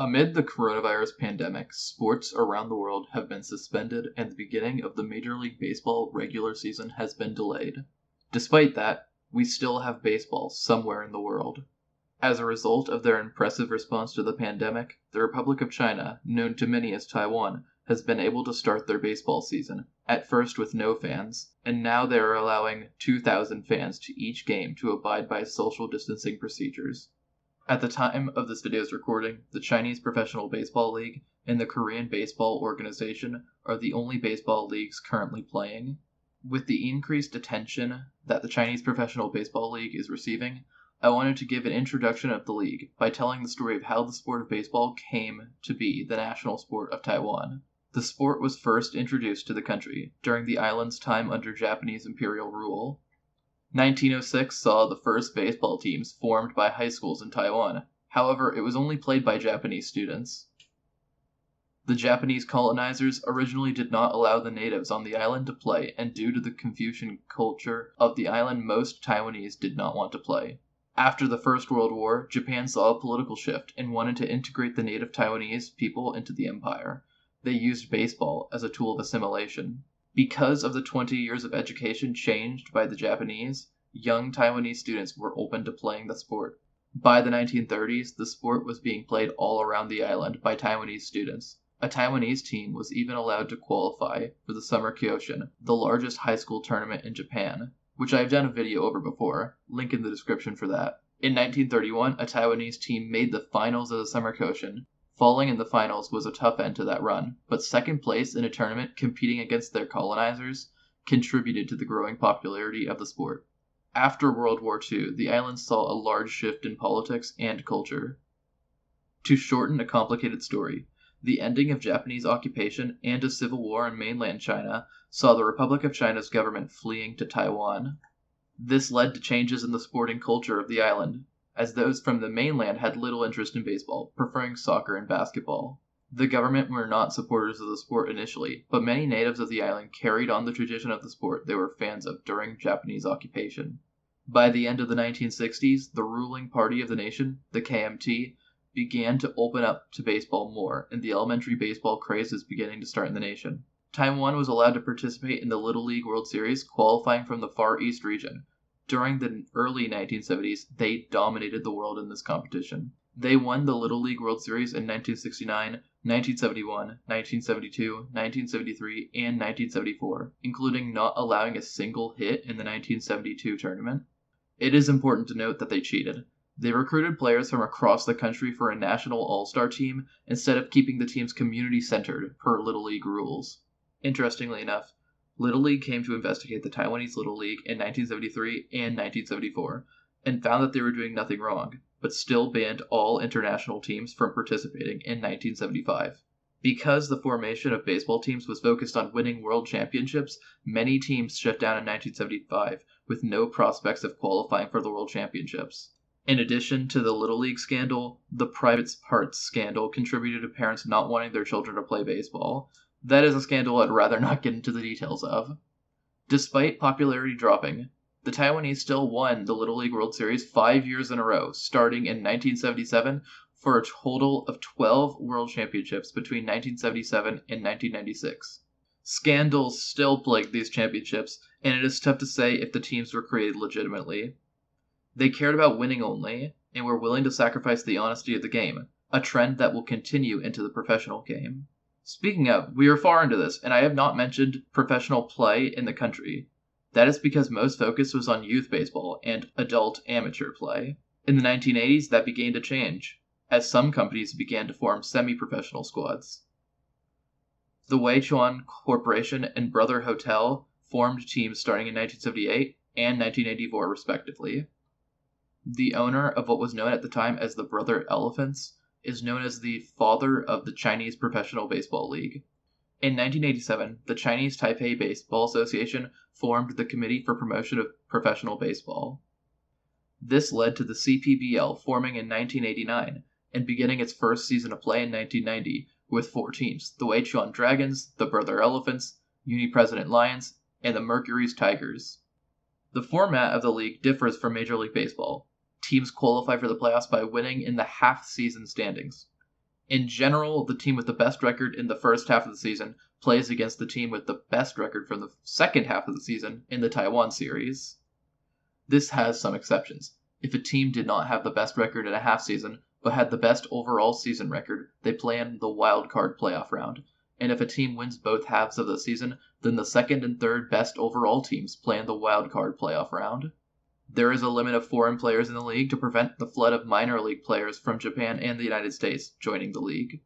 Amid the coronavirus pandemic, sports around the world have been suspended and the beginning of the Major League Baseball regular season has been delayed. Despite that, we still have baseball somewhere in the world. As a result of their impressive response to the pandemic, the Republic of China, known to many as Taiwan, has been able to start their baseball season, at first with no fans, and now they are allowing 2,000 fans to each game to abide by social distancing procedures. At the time of this video's recording, the Chinese Professional Baseball League and the Korean Baseball Organization are the only baseball leagues currently playing. With the increased attention that the Chinese Professional Baseball League is receiving, I wanted to give an introduction of the league by telling the story of how the sport of baseball came to be the national sport of Taiwan. The sport was first introduced to the country during the island's time under Japanese imperial rule. 1906 saw the first baseball teams formed by high schools in Taiwan. However, it was only played by Japanese students. The Japanese colonizers originally did not allow the natives on the island to play, and due to the Confucian culture of the island, most Taiwanese did not want to play. After the First World War, Japan saw a political shift and wanted to integrate the native Taiwanese people into the empire. They used baseball as a tool of assimilation. Because of the 20 years of education changed by the Japanese, young Taiwanese students were open to playing the sport. By the 1930s, the sport was being played all around the island by Taiwanese students. A Taiwanese team was even allowed to qualify for the Summer Kyoshin, the largest high school tournament in Japan, which I've done a video over before, link in the description for that. In 1931, a Taiwanese team made the finals of the Summer Kyoshin. Falling in the finals was a tough end to that run, but second place in a tournament competing against their colonizers contributed to the growing popularity of the sport. After World War II, the island saw a large shift in politics and culture. To shorten a complicated story, the ending of Japanese occupation and a civil war in mainland China saw the Republic of China's government fleeing to Taiwan. This led to changes in the sporting culture of the island, as those from the mainland had little interest in baseball, preferring soccer and basketball. The government were not supporters of the sport initially, but many natives of the island carried on the tradition of the sport they were fans of during Japanese occupation. By the end of the 1960s, the ruling party of the nation, the KMT, began to open up to baseball more, and the elementary baseball craze is beginning to start in the nation. Taiwan was allowed to participate in the Little League World Series, qualifying from the Far East region. During the early 1970s, they dominated the world in this competition. They won the Little League World Series in 1969, 1971, 1972, 1973, and 1974, including not allowing a single hit in the 1972 tournament. It is important to note that they cheated. They recruited players from across the country for a national all-star team instead of keeping the teams community-centered per Little League rules. Interestingly enough, Little League came to investigate the Taiwanese Little League in 1973 and 1974, and found that they were doing nothing wrong, but still banned all international teams from participating in 1975. Because the formation of baseball teams was focused on winning world championships, many teams shut down in 1975 with no prospects of qualifying for the world championships. In addition to the Little League scandal, the private parts scandal contributed to parents not wanting their children to play baseball. That is a scandal I'd rather not get into the details of. Despite popularity dropping, the Taiwanese still won the Little League World Series 5 years in a row, starting in 1977, for a total of 12 World Championships between 1977 and 1996. Scandals still plague these championships, and it is tough to say if the teams were created legitimately. They cared about winning only, and were willing to sacrifice the honesty of the game, a trend that will continue into the professional game. Speaking of, we are far into this, and I have not mentioned professional play in the country. That is because most focus was on youth baseball and adult amateur play. In the 1980s, that began to change, as some companies began to form semi-professional squads. The Weichuan Corporation and Brother Hotel formed teams starting in 1978 and 1984 respectively. The owner of what was known at the time as the Brother Elephants is known as the father of the Chinese Professional Baseball League. In 1987, the Chinese Taipei Baseball Association formed the Committee for Promotion of Professional Baseball. This led to the CPBL forming in 1989 and beginning its first season of play in 1990 with 4 teams: the Weichuan Dragons, the Brother Elephants, Uni-President Lions, and the Mercury's Tigers. The format of the league differs from Major League Baseball. Teams qualify for the playoffs by winning in the half-season standings. In general, the team with the best record in the first half of the season plays against the team with the best record from the second half of the season in the Taiwan series. This has some exceptions. If a team did not have the best record in a half season, but had the best overall season record, they play in the wild card playoff round. And if a team wins both halves of the season, then the second and third best overall teams play in the wild card playoff round. There is a limit of foreign players in the league to prevent the flood of minor league players from Japan and the United States joining the league.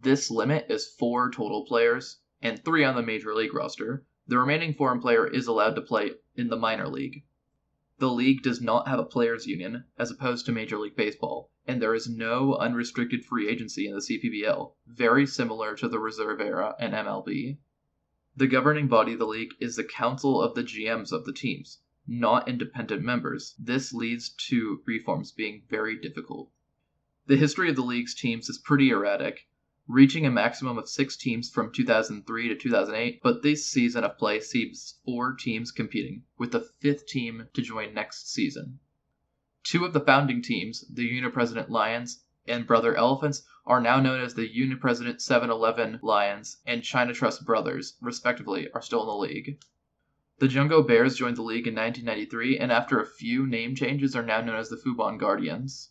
This limit is 4 total players and 3 on the major league roster. The remaining foreign player is allowed to play in the minor league. The league does not have a players' union, as opposed to Major League Baseball, and there is no unrestricted free agency in the CPBL, very similar to the Reserve Era and MLB. The governing body of the league is the Council of the GMs of the teams, not independent members. This leads to reforms being very difficult. The history of the league's teams is pretty erratic, reaching a maximum of 6 teams from 2003 to 2008, but this season of play sees 4 teams competing, with the 5th team to join next season. 2 of the founding teams, the Unipresident Lions and Brother Elephants, are now known as the Unipresident 7-Eleven Lions and China Trust Brothers, respectively, are still in the league. The Jungo Bears joined the league in 1993, and after a few name changes are now known as the Fubon Guardians.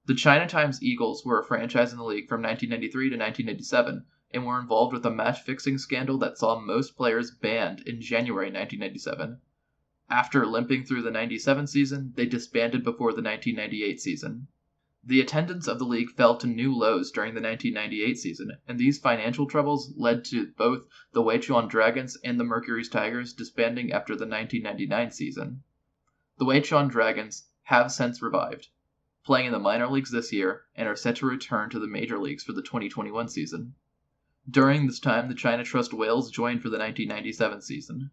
The China Times Eagles were a franchise in the league from 1993 to 1997, and were involved with a match-fixing scandal that saw most players banned in January 1997. After limping through the 97 season, they disbanded before the 1998 season. The attendance of the league fell to new lows during the 1998 season, and these financial troubles led to both the Weichuan Dragons and the Mercury's Tigers disbanding after the 1999 season. The Weichuan Dragons have since revived, playing in the minor leagues this year, and are set to return to the major leagues for the 2021 season. During this time, the China Trust Whales joined for the 1997 season.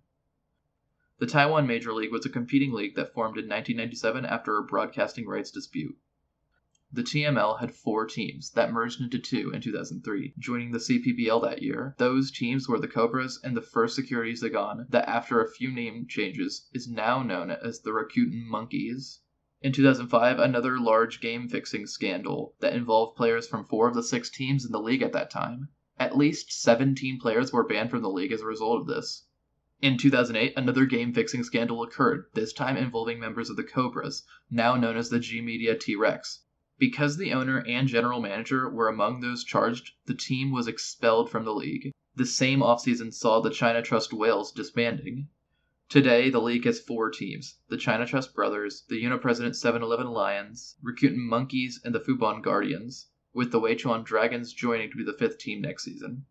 The Taiwan Major League was a competing league that formed in 1997 after a broadcasting rights dispute. The TML had 4 teams that merged into 2 in 2003, joining the CPBL that year. Those teams were the Cobras and the First Securities Zagon, that after a few name changes is now known as the Rakuten Monkeys. In 2005, another large game-fixing scandal that involved players from 4 of the 6 teams in the league at that time. At least 17 players were banned from the league as a result of this. In 2008, another game-fixing scandal occurred, this time involving members of the Cobras, now known as the G-Media T-Rex. Because the owner and general manager were among those charged, the team was expelled from the league. The same offseason saw the China Trust Whales disbanding. Today, the league has 4 teams, the China Trust Brothers, the Unipresident 7-Eleven Lions, Rakuten Monkeys, and the Fubon Guardians, with the Weichuan Dragons joining to be the 5th team next season.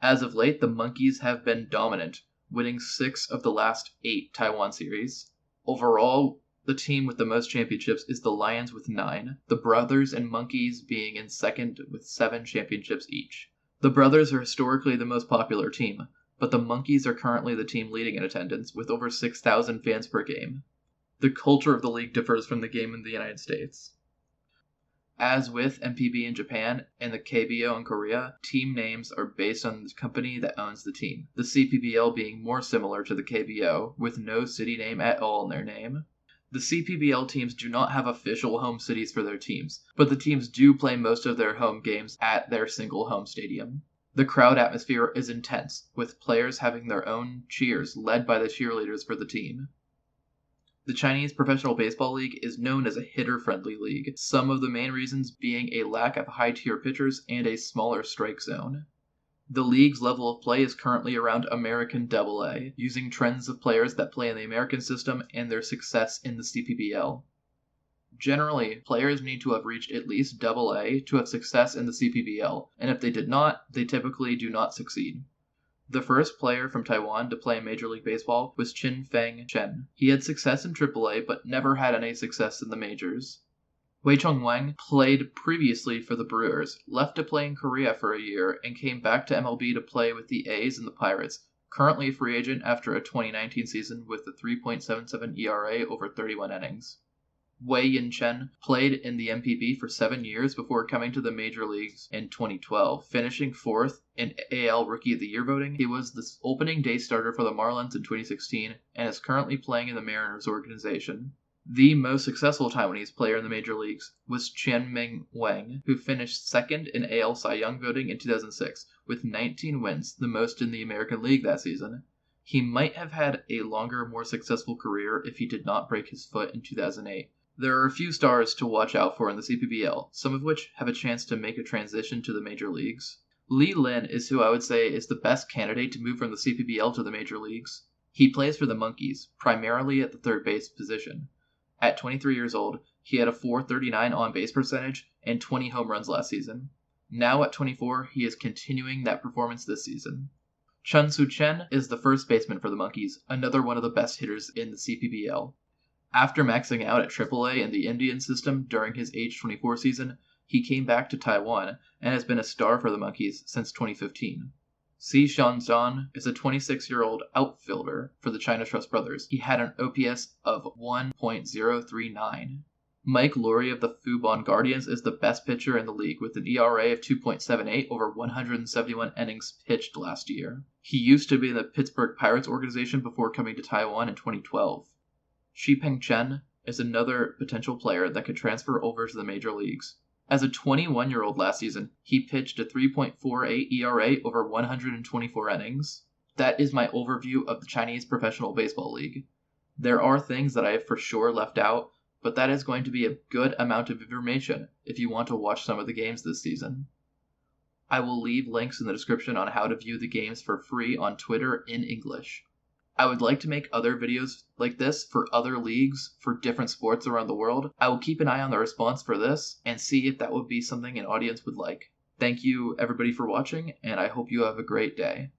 As of late, the Monkeys have been dominant, winning 6 of the last 8 Taiwan series. Overall, the team with the most championships is the Lions with 9, the Brothers and Monkeys being in second with 7 championships each. The Brothers are historically the most popular team, but the Monkeys are currently the team leading in attendance, with over 6,000 fans per game. The culture of the league differs from the game in the United States. As with MPB in Japan and the KBO in Korea, team names are based on the company that owns the team, the CPBL being more similar to the KBO, with no city name at all in their name. The CPBL teams do not have official home cities for their teams, but the teams do play most of their home games at their single home stadium. The crowd atmosphere is intense, with players having their own cheers led by the cheerleaders for the team. The Chinese Professional Baseball League is known as a hitter-friendly league, some of the main reasons being a lack of high-tier pitchers and a smaller strike zone. The league's level of play is currently around American AA, using trends of players that play in the American system and their success in the CPBL. Generally, players need to have reached at least AA to have success in the CPBL, and if they did not, they typically do not succeed. The first player from Taiwan to play in Major League Baseball was Chin Feng Chen. He had success in AAA, but never had any success in the majors. Wei Chong-wang played previously for the Brewers, left to play in Korea for a year, and came back to MLB to play with the A's and the Pirates, currently a free agent after a 2019 season with a 3.77 ERA over 31 innings. Wei Yin-chen played in the MPB for 7 years before coming to the major leagues in 2012, finishing 4th in AL Rookie of the Year voting. He was the opening day starter for the Marlins in 2016 and is currently playing in the Mariners organization. The most successful Taiwanese player in the major leagues was Chien-Ming Wang, who finished second in AL Cy Young voting in 2006 with 19 wins, the most in the American League that season. He might have had a longer, more successful career if he did not break his foot in 2008. There are a few stars to watch out for in the CPBL, some of which have a chance to make a transition to the major leagues. Li Lin is who I would say is the best candidate to move from the CPBL to the major leagues. He plays for the Monkeys, primarily at the third base position. At 23 years old, he had a .439 on-base percentage and 20 home runs last season. Now at 24, he is continuing that performance this season. Chun Soo Chen is the first baseman for the Monkeys, another one of the best hitters in the CPBL. After maxing out at AAA in the Indian system during his age 24 season, he came back to Taiwan and has been a star for the Monkeys since 2015. Si Xianzhan is a 26-year-old outfielder for the China Trust Brothers. He had an OPS of 1.039. Mike Lurie of the Fubon Guardians is the best pitcher in the league with an ERA of 2.78 over 171 innings pitched last year. He used to be in the Pittsburgh Pirates organization before coming to Taiwan in 2012. Shipeng Chen is another potential player that could transfer over to the major leagues. As a 21-year-old last season, he pitched a 3.48 ERA over 124 innings. That is my overview of the Chinese Professional Baseball League. There are things that I have for sure left out, but that is going to be a good amount of information if you want to watch some of the games this season. I will leave links in the description on how to view the games for free on Twitter in English. I would like to make other videos like this for other leagues for different sports around the world. I will keep an eye on the response for this and see if that would be something an audience would like. Thank you everybody for watching, and I hope you have a great day.